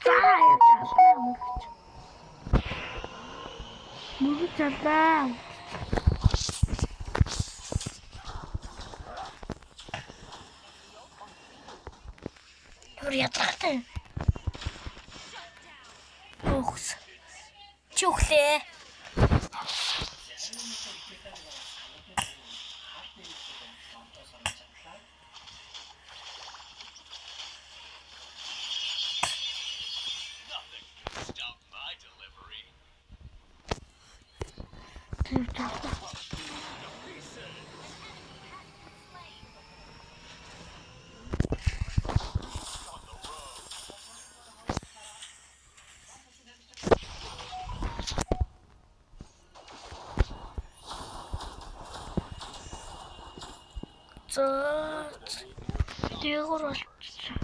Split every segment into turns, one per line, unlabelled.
За яаж алаа мөрөж залаа. Түр ятгахтай. Охс. Чухлээ. За дээгүүр болчихсон.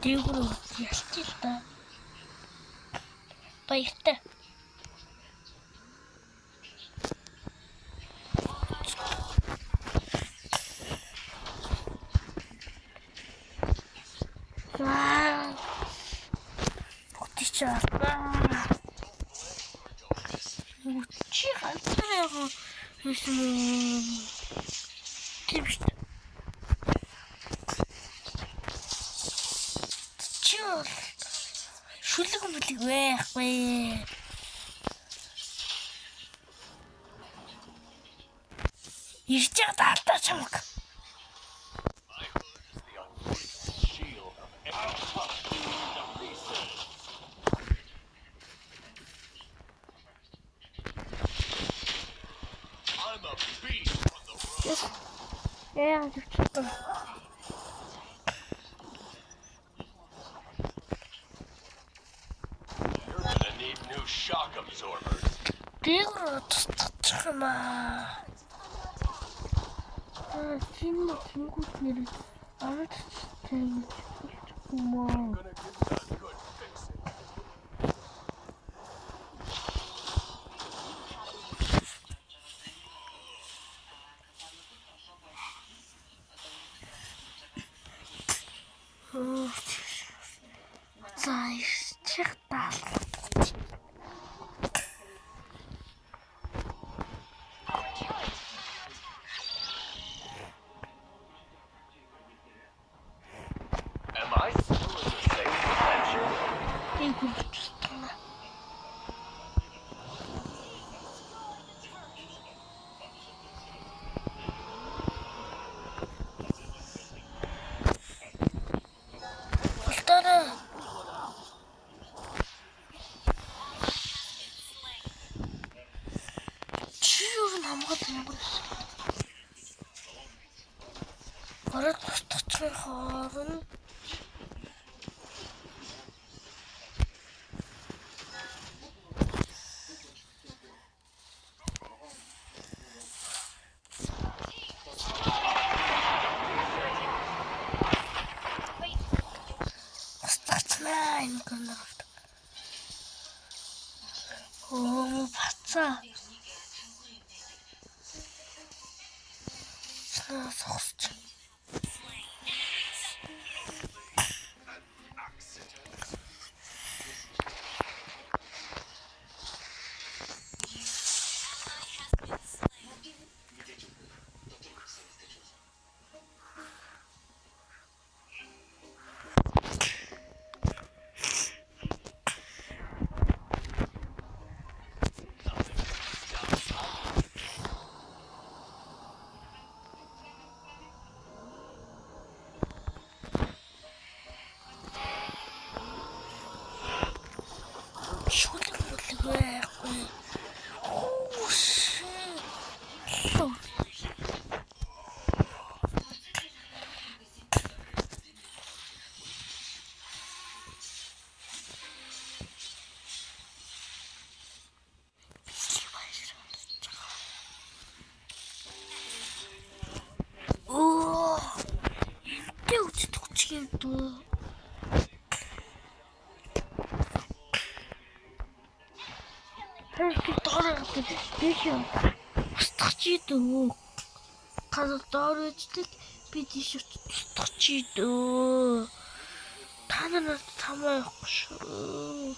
Дээгүүр ялчих л та. Баяртай. Вау. Утичаа. Чи хантраа юусэн юм. Тэмч. Чиол. Шүлэг мүлэг байхгүй. Ирж байгаа алдаа чамаг. Yeah,
You're gonna need new shock absorbers. Gonna give that a good fixing. Am I still in the same dimension?
Oh, бацаа. Сохч. Perfect дорогтой бих юм. Устгах чи дөө. Гадаа доорojдаг би тийш устгах чи дөө. Та нараас самаа явахгүй шүү.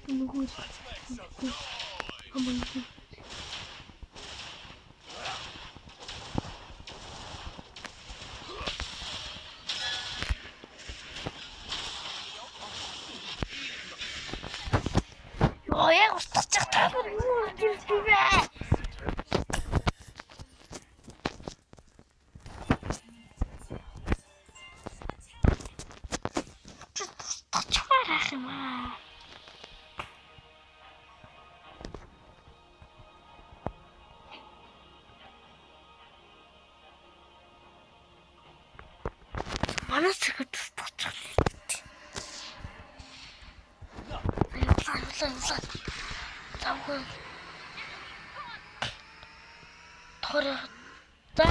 Нүгүү. Амаа. Ёо яг устгачих та нар юу гэж бэ? Устгачмаар юм аа. Манай зэрэг устгачих. Тавгүй. Тохор. За.